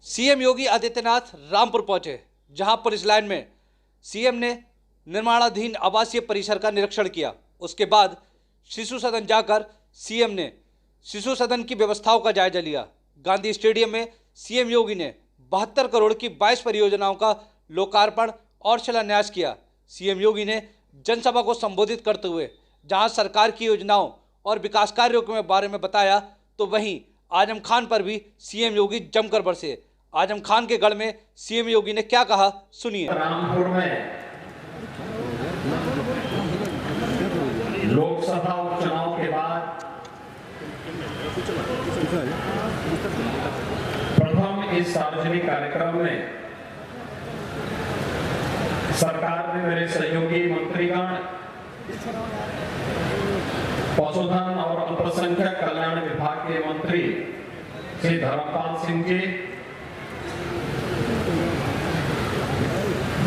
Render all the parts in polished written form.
CM Yogi Adityanath Rampur पहुंचे, जहां police line में सीएम ने निर्माणाधीन आवासीय परिसर का निरीक्षण किया। उसके बाद शिशु सदन जाकर सीएम ने शिशु सदन की व्यवस्थाओं का जायजा लिया। गांधी स्टेडियम में सीएम योगी ने 72 करोड़ की 22 परियोजनाओं का लोकार्पण और शिलान्यास किया। सीएम योगी ने जनसभा को संबोधित करते हुए जहां सरकार की योजनाओं और विकास कार्यों के बारे में बताया, तो वहीं आजम खान पर भी सीएम योगी जमकर बरसे। आजम खान के गढ़ में सीएम योगी ने क्या कहा, सुनिए। रामपुर में लोकसभा उपचुनाव के बाद प्रथम इस सार्वजनिक कार्यक्रम में सरकार ने मेरे सहयोगी मंत्रीगण, पशुधन और अल्पसंख्यक कल्याण विभाग के मंत्री श्री धर्मपाल सिंह जी,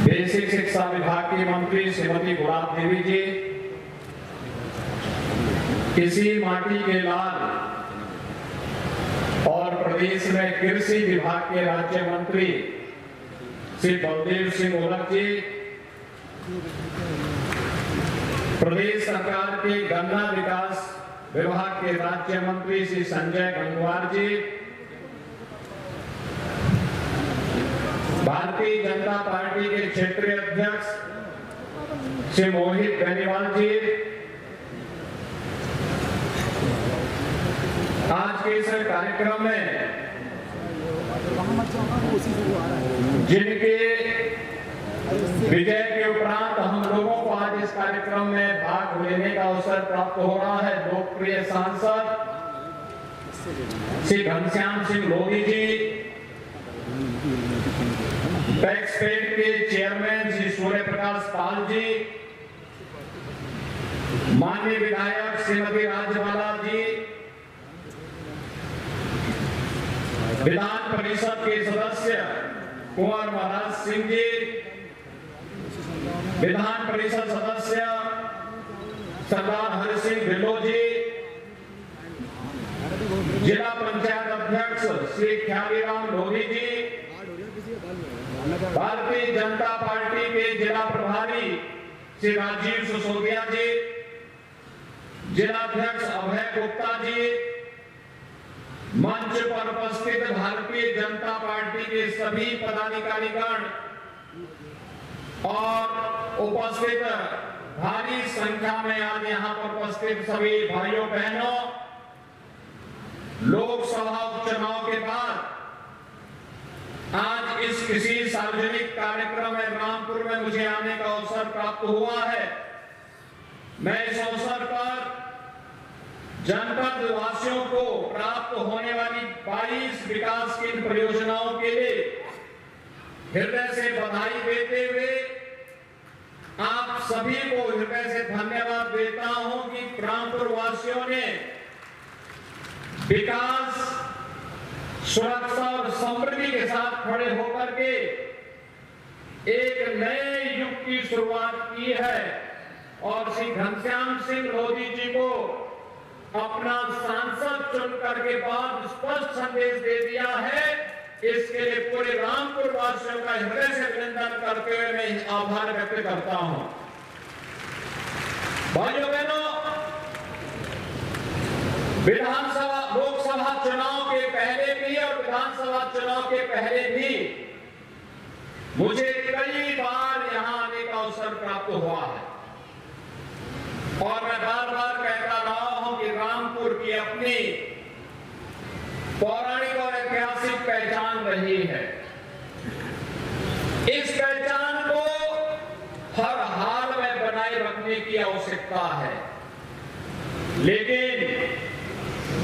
बेसिक शिक्षा विभाग की मंत्री श्रीमती गुलाब देवी जी, किसी माटी के लाल और प्रदेश में कृषि विभाग के राज्य मंत्री श्री बलदेव सिंह ओलख जी, प्रदेश सरकार के गन्ना विकास विभाग के राज्य मंत्री श्री संजय गंगवार जी, भारतीय जनता पार्टी के क्षेत्रीय अध्यक्ष श्री मोहित बेनीवाल जी, आज के इस कार्यक्रम में जिनके विजय के उपरांत हम लोगों को आज इस कार्यक्रम में भाग लेने का अवसर प्राप्त हो रहा है, लोकप्रिय सांसद श्री घनश्याम सिंह लोधी जी, टैक्सपेड के चेयरमैन श्री सूर्य प्रकाश पाल जी, माननीय विधायक श्रीमती राजबाला जी, विधान परिषद के सदस्य कुंवर महाराज सिंह जी, विधान परिषद सदस्य सरदार हरि सिंह ढिल्लों जी, जिला पंचायत अध्यक्ष श्री ख्यालीराम लोधी जी, भारतीय जनता पार्टी के जिला प्रभारी श्री राजीव सिसोदिया जी, जिला अध्यक्ष अभय गुप्ता जी, मंच पर उपस्थित भारतीय जनता पार्टी के सभी पदाधिकारीगण और उपस्थित भारी संख्या में आज यहां पर उपस्थित सभी भाइयों बहनों, लोकसभा उपचुनाव के बाद आज इस किसी सार्वजनिक कार्यक्रम में रामपुर में मुझे आने का अवसर प्राप्त हुआ है। मैं इस अवसर पर जनपद वासियों को प्राप्त होने वाली 22 विकास की परियोजनाओं के लिए हृदय से बधाई देते हुए आप सभी को हृदय से धन्यवाद देता हूं कि रामपुर वासियों ने विकास, सुरक्षा और समृद्धि के साथ खड़े होकर के एक नए युग की शुरुआत की है और श्री घनश्याम सिंह लोधी जी को अपना सांसद चुनकर के बाद स्पष्ट संदेश दे दिया है। इसके लिए पूरे रामपुर वासियों का हृदय से अभिनंदन करते हुए मैं आभार व्यक्त करता हूं। भाइयों बहनों, विधानसभा लोकसभा चुनाव के पहले भी और विधानसभा चुनाव के पहले भी मुझे कई बार यहां आने का अवसर प्राप्त हुआ है और मैं बार बार कहता रहा हूं कि रामपुर की अपनी पौराणिक और ऐतिहासिक पहचान रही है। इस पहचान को हर हाल में बनाए रखने की आवश्यकता है, लेकिन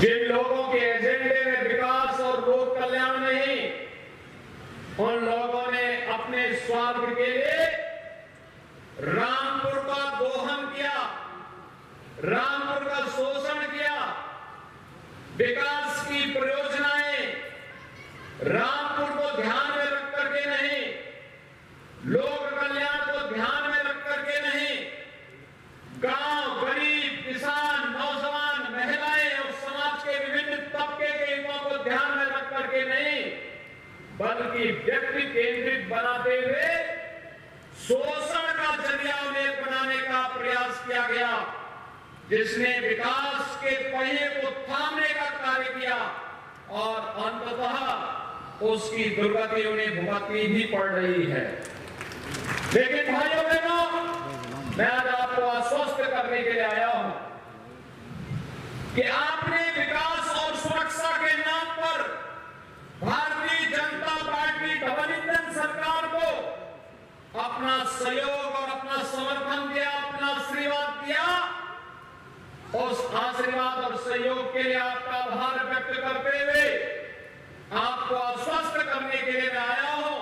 जिन लोगों के एजेंडे में विकास और लोक कल्याण नहीं, उन लोगों ने अपने स्वार्थ के लिए रामपुर का दोहन किया, रामपुर का शोषण किया, विकास की परियोजनाएं रामपुर को ध्यान में रख करके नहीं, लोक कल्याण को ध्यान में रख करके नहीं, गांव, गरीब, किसान, नौजवान, महिलाएं और समाज के विभिन्न तबके के युवाओं को ध्यान में रख करके नहीं, बल्कि व्यक्ति केंद्रित बनाते हुए शोषण का जरिया उन्हें बनाने का प्रयास किया गया, जिसने विकास के पहिए को थामने का कार्य किया और अंततः उसकी दुर्गति उन्हें भुगतनी भी पड़ रही है। लेकिन भाइयों बहनों, मैं आज आपको आश्वस्त करने के लिए आया हूं कि आपने विकास और सुरक्षा के नाम पर Bharatiya Janata party double engine सरकार को अपना सहयोग और अपना समर्थन दिया, अपना आशीर्वाद दिया। उस आशीर्वाद और सहयोग के लिए आपका आभार व्यक्त करते हुए आपको आश्वस्त करने के लिए मैं आया हूं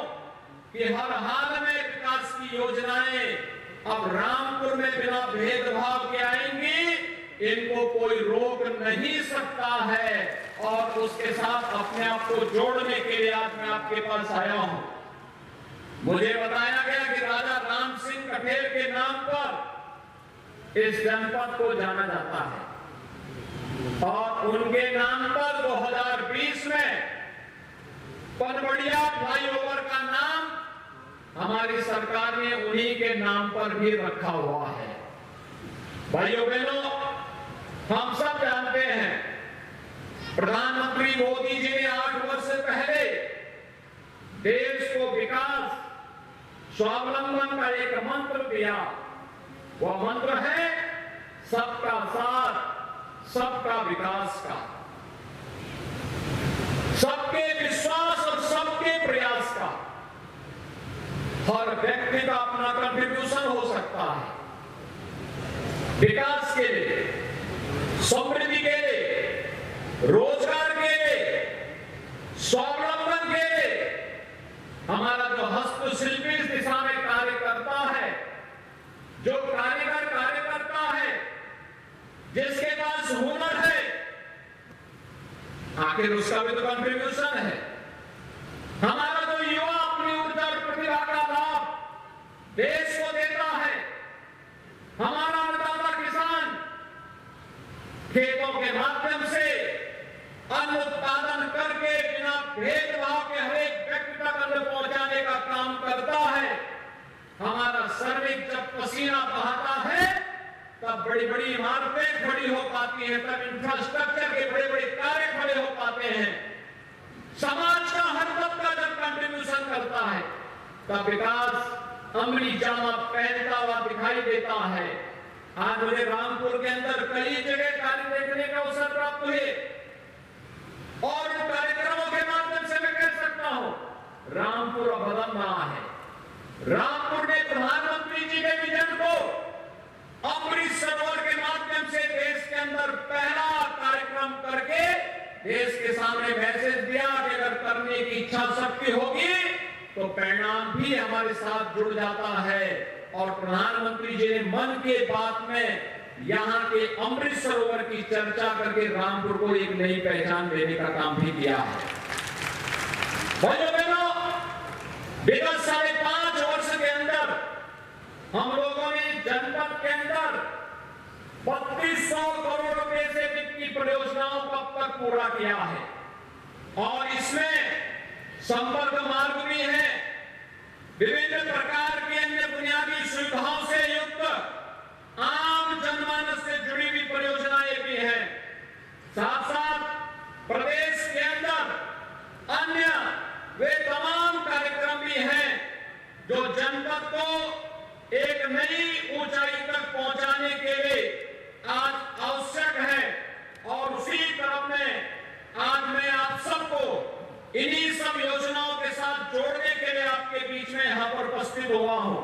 कि हर हाल में विकास की योजनाएं अब रामपुर में बिना भेदभाव के आएंगी, इनको कोई रोक नहीं सकता है और उसके साथ अपने आप को जोड़ने के लिए आज मैं आपके पास आया हूं। मुझे बताया गया कि राजा राम सिंह कठेर के नाम पर इस जनपद को जाना जाता है और उनके नाम पर 2020 में पनबड़िया फ्लाईओवर का नाम हमारी सरकार ने उन्हीं के नाम पर भी रखा हुआ है। भाइयों बहनों, हम सब जानते हैं प्रधानमंत्री मोदी जी ने 8 वर्ष पहले देश को विकास स्वावलंबन का एक मंत्र दिया। वह मंत्र है सबका साथ, सबका विकास का, सबके विश्वास और सबके प्रयास का। हर व्यक्ति का अपना कंट्रीब्यूशन हो सकता है विकास के लिए, समृद्धि के लिए, रोजगार के लिए, स्वावलंबन के लिए। हमारा जो हस्तशिल्पी इस दिशा में कार्य करता है, जो कारीगर कार्य करता है, जिसके पास हुनर है, आखिर उसका भी तो कंट्रीब्यूशन है। हमारा जो युवा अपनी ऊर्जा और प्रतिभा का लाभ देश को देता है, हमारा अन्नदाता किसान खेतों के माध्यम से अन्न उत्पादन करके बिना भेदभाव के हर एक व्यक्ति तक अन्न पहुंचाने का काम करता है। हमारा श्रमिक जब पसीना बहाता है तब बड़ी बड़ी इमारतें खड़ी हो पाती हैं, तब इंफ्रास्ट्रक्चर के बड़े बड़े कार्य खड़े हो पाते हैं। समाज का हर तबका जब कंट्रीब्यूशन करता है तब विकास अमली जामा पहनता हुआ दिखाई देता है। आज मुझे रामपुर के अंदर कई जगह कार्य देखने का अवसर प्राप्त हुए और उन कार्यक्रमों के माध्यम से मैं कह सकता हूं रामपुर अब बदल रहा है। रामपुर ने प्रधानमंत्री जी के विजन को अमृत सरोवर के माध्यम से देश के अंदर पहला कार्यक्रम करके देश के सामने मैसेज दिया कि अगर करने की इच्छा शक्ति होगी तो परिणाम भी हमारे साथ जुड़ जाता है। और प्रधानमंत्री जी ने मन की बात में यहां के अमृत सरोवर की चर्चा करके रामपुर को एक नई पहचान देने का काम भी किया है। भाइयों बहनों, विगत 5.5 वर्ष के अंदर हम लोगों ने जनपद के अंदर 3200 करोड़ रुपए से अधिक की परियोजनाओं को अब तक पूरा किया है और इसमें संपर्क मार्ग भी है, विभिन्न प्रकार की अन्य बुनियादी सुविधाओं से युक्त आम जनमानस से जुड़ी हुई परियोजनाएं भी हैं। साथ साथ प्रदेश के अंदर अन्य वे तमाम कार्यक्रम भी हैं जो जनपद को एक नई ऊंचाई तक पहुंचाने के लिए आज आवश्यक है। और उसी तरफ में आज मैं आप सबको इन्हीं सब योजनाओं के साथ जोड़ने के लिए आपके बीच में यहां पर उपस्थित हुआ हूं।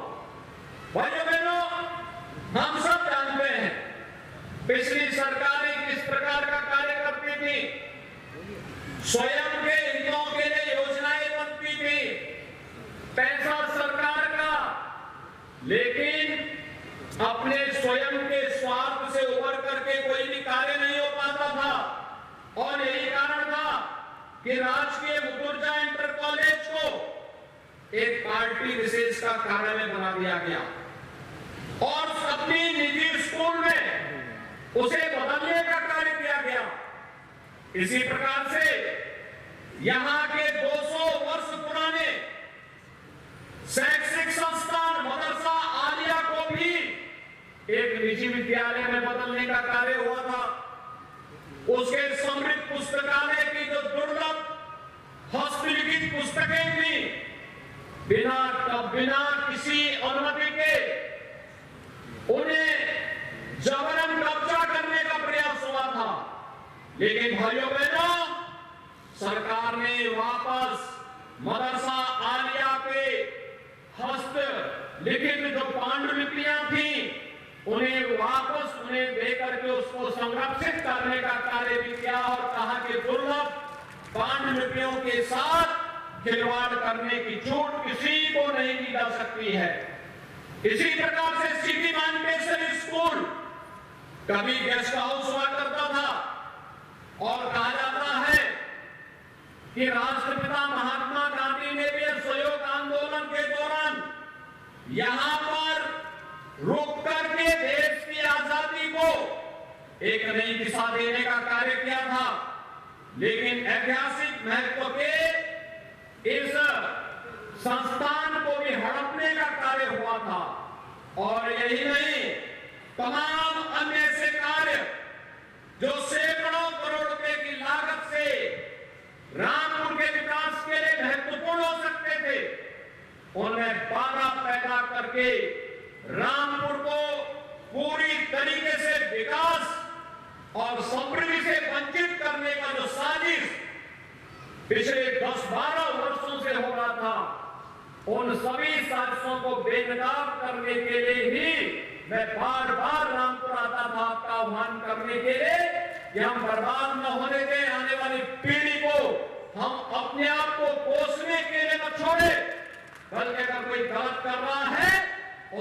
भाइयों बहनों, हम सब जानते हैं पिछली सरकारें किस प्रकार का कार्य करती थी। स्वयं के हितों के लिए योजनाएं बनती थी, पैसा सरकार का, लेकिन अपने स्वयं के स्वार्थ से उभर करके कोई भी कार्य नहीं हो पाता था। और यही कारण था कि राजकीय मुकुर्जा इंटर कॉलेज को एक पार्टी विशेष का कार्यालय बना दिया गया और अपनी निजी स्कूल में उसे बदलने का कार्य किया गया। इसी प्रकार से यहां के 200 वर्ष पुस्तकें थी, बिना किसी अनुमति के उन्हें जबरन कब्जा करने का प्रयास हुआ था। लेकिन भाइयों बहनों, सरकार ने वापस मदरसा आलिया के हस्त लिखित जो पांडुलिपियां थी उन्हें वापस देकर के उसको संरक्षित करने का कार्य भी किया और कहा कि दुर्लभ पांडुलिपियों के साथ खिलवाड़ करने की छूट किसी को नहीं दी जा सकती है। इसी प्रकार से सिटी मानकेश्वर स्कूल कभी गेस्ट हाउस हुआ करता था और कहा जाता है कि राष्ट्रपिता महात्मा गांधी ने भी असहयोग आंदोलन के दौरान यहां पर रुक करके देश की आजादी को एक नई दिशा देने का कार्य किया था। लेकिन ऐतिहासिक महत्व के इस संस्थान को भी हड़पने का कार्य हुआ था। और यही नहीं, तमाम अन्य ऐसे कार्य जो सैकड़ों करोड़ रुपए की लागत से रामपुर के विकास के लिए महत्वपूर्ण हो सकते थे, उनमें बाधा पैदा करके रामपुर को पूरी तरीके से विकास और समृद्धि से वंचित करने का जो साजिश पिछले 10-12 वर्षों से हो रहा था, उन सभी साजिशों को बेनकाब करने के लिए ही मैं बार बार रामपुर आता था आपका आह्वान करने के लिए कि हम बर्बाद न होने दें आने वाली पीढ़ी को, हम अपने आप को पोषने के लिए न छोड़े, बल्कि अगर कोई गलत कर रहा है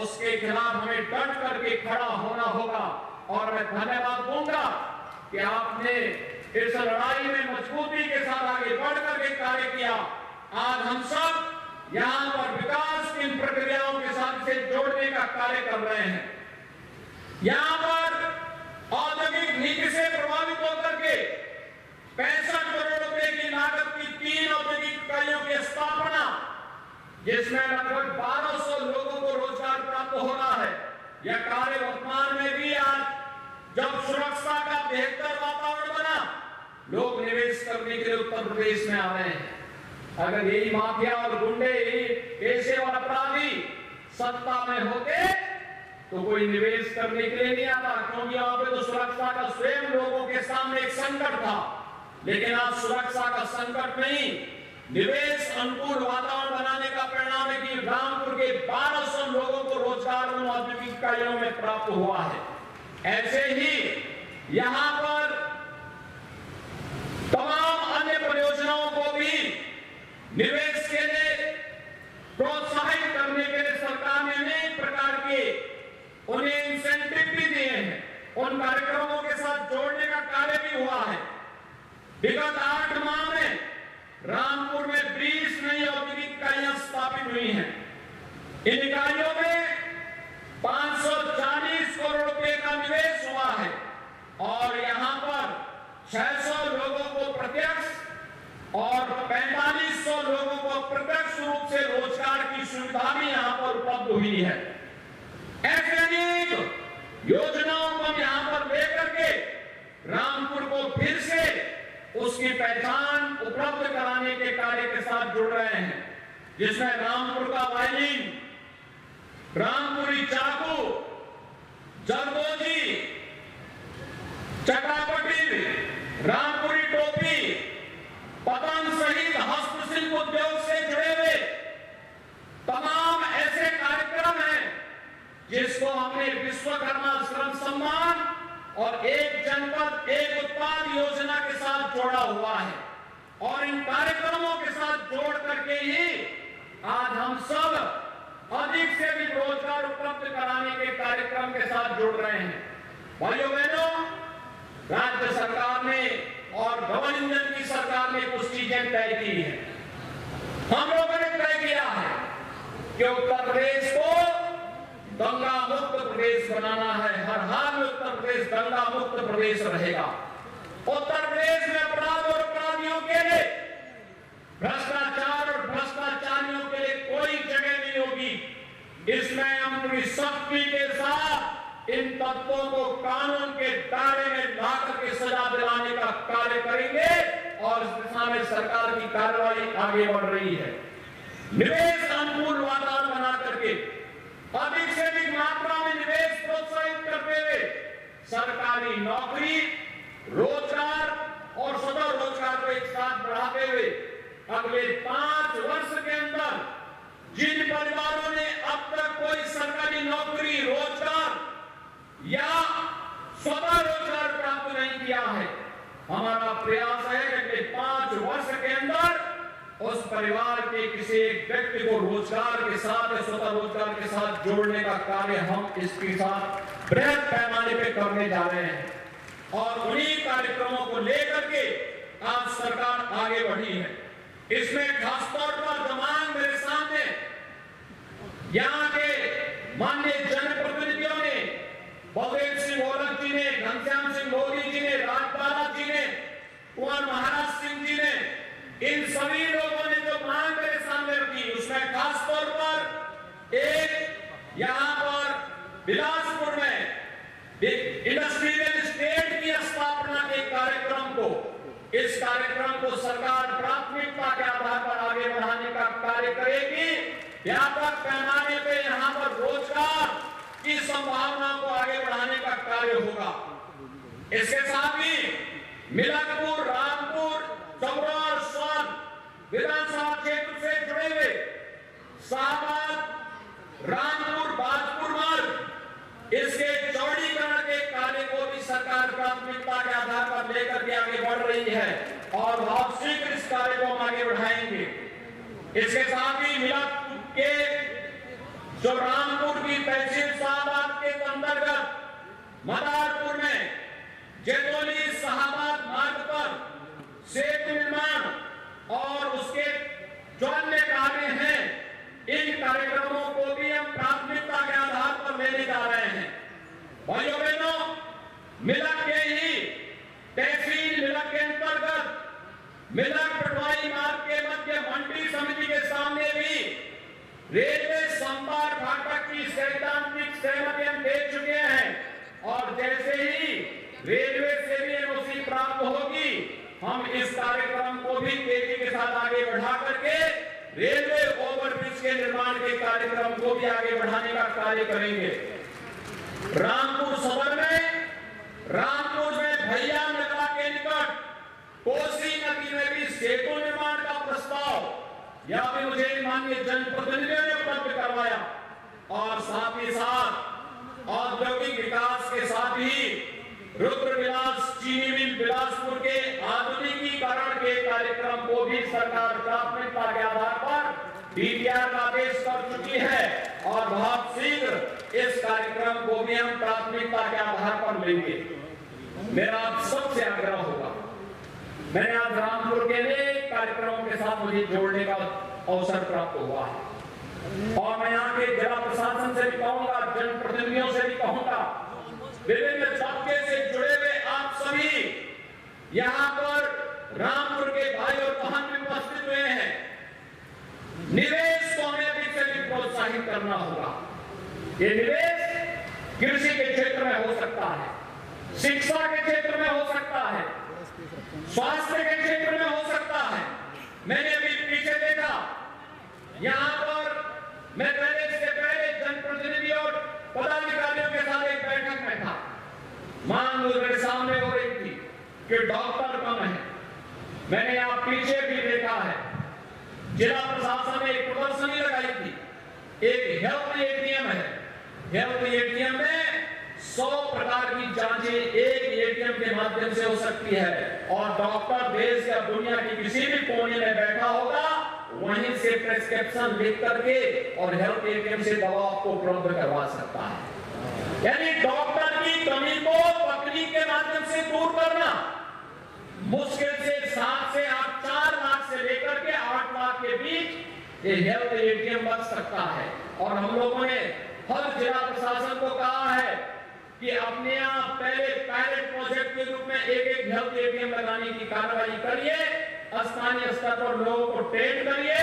उसके खिलाफ हमें डट करके खड़ा होना होगा। और मैं धन्यवाद दूंगा कि आपने इस लड़ाई में मजबूती के साथ आगे बढ़ करके कार्य किया। आज हम सब यहां पर विकास की प्रक्रियाओं के साथ इसे जोड़ने का कार्य कर रहे हैं। यहां पर औद्योगिक नीति से प्रभावित होकर के 65 करोड़ रुपए की लागत की 3 औद्योगिक इकाइयों की स्थापना, जिसमें लगभग 1200 लोगों को रोजगार प्राप्त हो रहा है। यह कार्य वर्तमान में भी आज जब सुरक्षा का बेहतर वातावरण बना, लोग निवेश करने के लिए उत्तर प्रदेश में आ रहे हैं। अगर यही माफिया और गुंडे, यही पेशेवर अपराधी सत्ता में होते तो कोई निवेश करने के लिए नहीं आता, क्योंकि वहां पे तो सुरक्षा का स्वयं लोगों के सामने एक संकट था। लेकिन आज सुरक्षा का संकट नहीं, निवेश अनुकूल वातावरण बनाने का परिणाम है कि रामपुर के 1200 लोगों को रोजगार उन औद्योगिक इकाइयों में प्राप्त हुआ है। ऐसे ही यहां पर तमाम अन्य परियोजनाओं को भी निवेश के लिए प्रोत्साहित करने के लिए सरकार ने अनेक प्रकार के उन्हें इंसेंटिव भी दिए हैं। उन कार्यक्रमों के साथ जोड़ने का कार्य भी हुआ है। विगत 8 माह में रामपुर में 20 नई औद्योगिक इकाइयां स्थापित हुई हैं। इन इकाइयों में 540 करोड़ रुपए का निवेश हुआ है और यहां पर 600 लोगों को प्रत्यक्ष और 4500 लोगों को अप्रत्यक्ष रूप से रोजगार की सुविधा भी यहां पर उपलब्ध हुई है। ऐसे अनेक योजनाओं को हम यहां पर लेकर के रामपुर को फिर से उसकी पहचान उपलब्ध कराने के कार्य के साथ जुड़ रहे हैं, जिसमें रामपुर का वायलिन, रामपुरी चाकू, जरदोजी, चटापटी, रामपुरी टोपी, पतंग सहित हस्तशिल्प उद्योग से जुड़े हुए तमाम ऐसे कार्यक्रम हैं जिसको हमने विश्वकर्मा श्रम सम्मान और एक जनपद एक उत्पाद योजना के साथ जोड़ा हुआ है। और इन कार्यक्रमों के साथ जोड़ करके ही आज हम सब अधिक से अधिक रोजगार उपलब्ध कराने के कार्यक्रम के साथ जुड़ रहे हैं। भाइयों बहनों, राज्य सरकार ने और डबल इंजन की सरकार ने कुछ चीजें तय की है। हम लोगों ने तय किया है कि उत्तर प्रदेश को दंगा मुक्त प्रदेश बनाना है। हर हाल में उत्तर प्रदेश दंगा मुक्त प्रदेश रहेगा। उत्तर प्रदेश में अपराध और अपराधियों के लिए, भ्रष्टाचार और भ्रष्टाचारियों के लिए कोई जगह नहीं होगी। इसमें हम पूरी सख्ती के साथ इन तत्वों को कानून के दायरे में लाकर के सजा दिलाने का कार्य करेंगे और इस दिशा में सरकार की कार्रवाई आगे बढ़ रही है। निवेश अनुकूल वातावरण बना करके अधिक से अधिक मात्रा में निवेश प्रोत्साहित करते हुए सरकारी नौकरी, रोजगार और स्वतः रोजगार को एक साथ बढ़ाते हुए अगले 5 वर्ष के अंदर जिन परिवारों ने अब तक कोई सरकारी नौकरी, रोजगार या स्वतः रोजगार प्राप्त नहीं किया है, हमारा प्रयास है कि अगले 5 वर्ष के अंदर उस परिवार के किसी एक व्यक्ति को रोजगार के साथ या स्वतः रोजगार के साथ जोड़ने का कार्य हम इसके साथ बृहद पैमाने पे करने जा रहे हैं और उन्हीं कार्यक्रमों को लेकर के आज सरकार आगे बढ़ी है। इसमें खासतौर पर तमाम मेरे सामने यहाँ के माननीय जनप्रतिनिधियों ने, बलदेव सिंह औलख जी ने, घनश्याम सिंह लोधी जी ने, राजपाला जी ने, कुंवर महाराज सिंह जी ने, इन सभी लोगों ने जो मांग मेरे सामने रखी उसमें खास तौर पर एक यहाँ पर बिलासपुर में इंडस्ट्रियल एस्टेट की स्थापना के कार्यक्रम को, इस कार्यक्रम को सरकार प्राथमिकता के आधार पर आगे बढ़ाने का कार्य करेगी। व्यापक पैमाने पे यहाँ पर रोजगार की संभावना को आगे बढ़ाने का कार्य होगा। इसके साथ ही मिलकपुर, रामपुर, चौरा, स्वान विधानसभा क्षेत्र से जुड़े हुए शाहबाद, रामपुर, बाजपुर मार्ग, इसके चौड़ीकरण के कार्य को भी सरकार प्राथमिकता के आधार पर लेकर के आगे बढ़ रही है और बहुत शीघ्र इस कार्य को हम आगे बढ़ाएंगे। इसके साथ ही मिलकपुर के जो रामपुर की तहसील शाहबाद के अंतर्गत मदारपुर में जेतोली शाहबाद मार्ग पर सेतु निर्माण और उसके जो अन्य कार्य हैं, इन कार्यक्रमों को भी हम प्राथमिकता के आधार पर लेने जा रहे हैं। भाइयों बहनों, मिलक के ही तहसील मिलक के अंतर्गत मिलक पटवाई मार्ग के मध्य मंडी समिति के सामने भी रेलवे संपर्क फाटक की सैद्धांतिक सहमति हम दे चुके हैं और जैसे ही रेलवे से भी एनओसी प्राप्त होगी, हम इस कार्यक्रम को भी तेजी के साथ आगे बढ़ा करके रेलवे ओवरब्रिज के निर्माण के कार्यक्रम को भी आगे बढ़ाने का कार्य करेंगे। रामपुर सदर में, रामपुर में भैया नगरा के निकट कोसी नदी में भी सेतु निर्माण का प्रस्ताव यह भी मुझे माननीय जनप्रतिनिधियों ने उपलब्ध करवाया और साथ ही साथ औद्योगिक विकास के साथ ही रुद्रविलास चीनी मिल बिलासपुर के आधुनिकीकरण के कार्यक्रम को भी सरकार प्राथमिकता के आधार पर डीपीआर का पेश कर चुकी है और बहुत शीघ्र इस कार्यक्रम को भी हम प्राथमिकता के आधार पर लेंगे। मेरा आप सबसे आग्रह होगा, मैंने आज रामपुर के अनेक कार्यक्रमों के साथ मुझे जोड़ने का अवसर प्राप्त हुआ है और मैं यहाँ के जिला प्रशासन से भी कहूंगा, जनप्रतिनिधियों से भी कहूंगा, विभिन्न तबके से जुड़े हुए आप सभी यहाँ पर रामपुर के भाई और बहन भी उपस्थित हुए हैं। निवेश को हमें अधिक से अधिक प्रोत्साहित करना होगा। ये निवेश कृषि के क्षेत्र में हो सकता है, शिक्षा के क्षेत्र में हो सकता है, स्वास्थ्य के क्षेत्र में हो सकता है। मैंने अभी पीछे देखा, यहाँ पर मैं पहले से पहले जनप्रतिनिधि और पदाधिकारियों के साथ एक बैठक में था। मांग मेरे सामने हो रही थी कि डॉक्टर कम है। मैंने यहाँ पीछे भी देखा है, जिला प्रशासन ने एक प्रदर्शनी लगाई थी। एक हेल्थ एटीएम है, हेल्थ एटीएम में 100 प्रकार की जांचें एक एटीएम के माध्यम से हो सकती है और डॉक्टर देश या दुनिया की किसी भी कोने में बैठा होगा, वहीं से प्रेस्क्रिप्शन लिख करके और हेल्थ एटीएम से दवा आपको उपलब्ध करवा सकता है। यानी डॉक्टर की कमी को तकनीक के माध्यम से दूर करना मुश्किल से 7 से 4 लाख से लेकर के 8 लाख के बीच ये हेल्थ एटीएम बन सकता है। और हम लोगों ने हर जिला प्रशासन को कहा है कि अपने आप पहले पायलट प्रोजेक्ट के रूप में एक हेल्थ एटीएम लगाने की कार्रवाई करिए, स्थानीय स्तर पर लोगों को ट्रेन करिए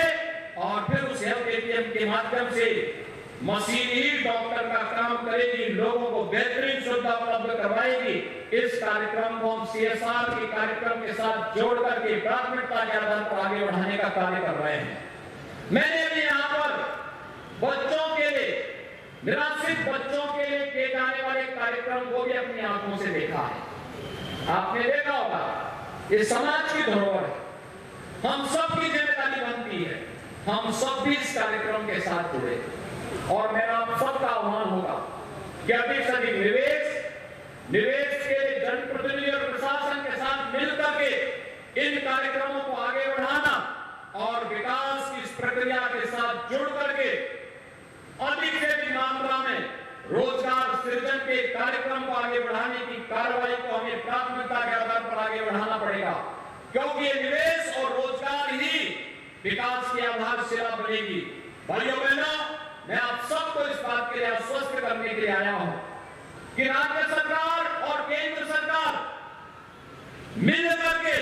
और फिर उस हेल्थ एटीएम के माध्यम से मशीन ही डॉक्टर का काम करेगी, लोगों को बेहतरीन सुविधा उपलब्ध करवाएगी। इस कार्यक्रम को हम CSR के कार्यक्रम के साथ जोड़ करके प्राथमिकता के आधार पर आगे बढ़ाने का कार्य कर रहे हैं। मैंने भी यहाँ पर बच्चों के लिए, निराश्रित बच्चों के लिए किए जाने वाले कार्यक्रम को भी अपनी आंखों से देखा है। आपने देखा होगा, ये समाज की धरोहर है, हम सबकी जिम्मेदारी बनती है, हम सब भी इस कार्यक्रम के साथ जुड़े। और मेरा आप सबका आह्वान होगा कि अधिक से अधिक निवेश के लिए जनप्रतिनिधि और प्रशासन के साथ मिलकर के इन कार्यक्रमों को आगे बढ़ाना और विकास की इस प्रक्रिया के साथ जुड़ करके अधिक से अधिक मात्रा में रोजगार सृजन के कार्यक्रम को आगे बढ़ाने की कार्रवाई को हमें प्राथमिकता के आधार पर आगे बढ़ाना पड़ेगा, क्योंकि ये निवेश और रोजगार ही विकास की आधारशिला बनेगी। भाइयों बहनों, मैं आप सबको इस बात के लिए आश्वस्त करने के लिए आया हूं कि राज्य सरकार और केंद्र सरकार मिलकर के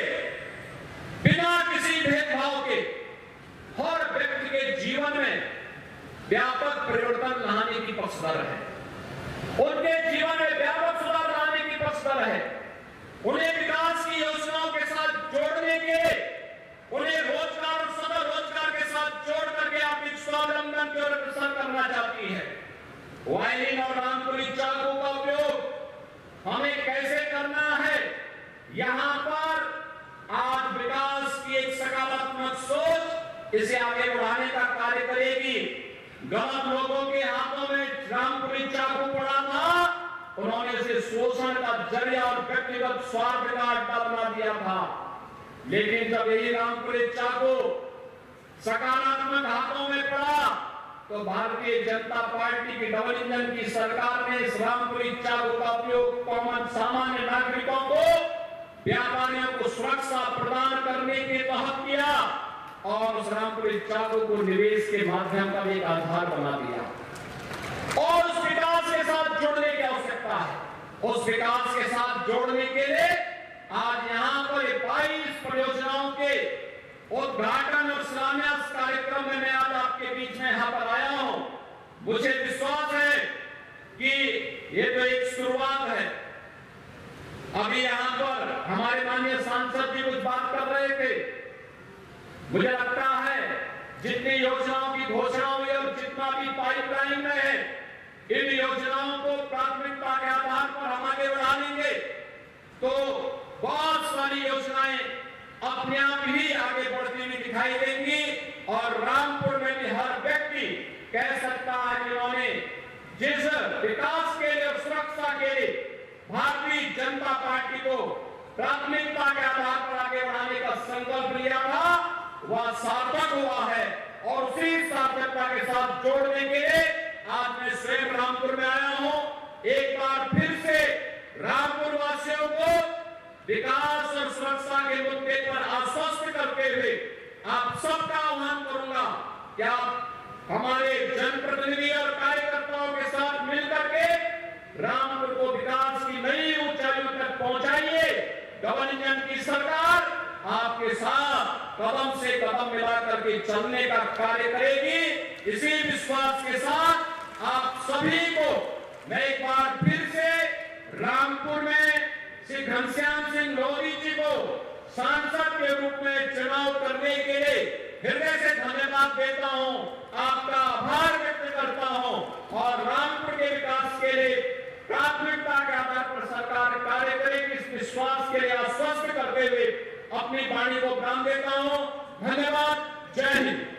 बिना किसी भेदभाव के हर व्यक्ति के जीवन में व्यापक परिवर्तन लाने की पक्षधर है, उनके जीवन में व्यापक सुधार लाने की पक्षधर है। उन्हें विकास की योजनाओं के साथ जोड़ने के लिए, उन्हें रोजगार और सदर रोजगार के साथ जोड़ करके आर्थिक स्वावलंबन की ओर अग्रसर करना चाहती है। वायलिन और रामपुरी चाकू का उपयोग हमें कैसे करना है, यहाँ पर आज विकास की एक सकारात्मक सोच इसे आगे बढ़ाने का कार्य करेगी। गलत लोगों के हाथों में रामपुरी चाकू पड़ा था, उन्होंने इसे शोषण का जरिया और व्यक्तिगत स्वार्थ का अड्डा बना दिया था। लेकिन जब यही रामपुरी चाकू सकारात्मक हाथों में पड़ा तो भारतीय जनता पार्टी की डबल इंजन की सरकार ने इस रामपुरी चाकू का उपयोग कॉमन सामान्य नागरिकों को, व्यापारियों को सुरक्षा प्रदान करने के तहत किया और उस रामपुरी चाकू को निवेश के माध्यम का एक आधार बना दिया। और उस विकास के साथ जुड़ने की आवश्यकता है। उस विकास के साथ जोड़ने के लिए आज यहाँ पर 22 परियोजनाओं के उद्घाटन और शिलान्यास कार्यक्रम में मैं आज आपके बीच में यहाँ पर आया हूँ। मुझे विश्वास है कि ये तो एक शुरुआत है। अभी यहाँ पर हमारे माननीय सांसद जी कुछ बात कर रहे थे। मुझे लगता है जितनी योजनाओं की घोषणा हुई और जितना भी पाइपलाइन में है, इन योजनाओं को प्राथमिकता के आधार पर हम आगे बढ़ा लेंगे तो बहुत सारी योजनाएं अपने आप ही आगे बढ़ती हुई दिखाई देंगी और रामपुर में भी हर व्यक्ति कह सकता है कि उन्होंने जिस विकास के लिए और सुरक्षा के लिए भारतीय जनता पार्टी को प्राथमिकता के आधार पर आगे बढ़ाने का संकल्प लिया था, वह सार्थक हुआ है। और उसी सार्थकता के साथ जोड़ने के लिए आज मैं स्वयं रामपुर में आया हूं। एक बार फिर से रामपुर वासियों को विकास और सुरक्षा के मुद्दे पर आश्वस्त करते हुए आप सबका आह्वान करूंगा कि आप हमारे जनप्रतिनिधि और कार्यकर्ताओं के साथ मिलकर के रामपुर को विकास की नई ऊंचाइयों तक पहुंचाइए। डबल इंजन की सरकार आपके साथ कदम से कदम मिला करके चलने का कार्य करेगी। इसी विश्वास के साथ आप सभी को मैं एक बार फिर से रामपुर में श्री घनश्याम सिंह लोधी जी को सांसद के रूप में चुनाव करने के लिए हृदय से धन्यवाद देता हूं, आपका आभार व्यक्त करता हूं और रामपुर के विकास के लिए प्राथमिकता के आधार पर सरकार कार्य करेगी, इस विश्वास के लिए आश्वस्त करते हुए अपनी वाणी को प्राण देता हूं। धन्यवाद। जय हिंद।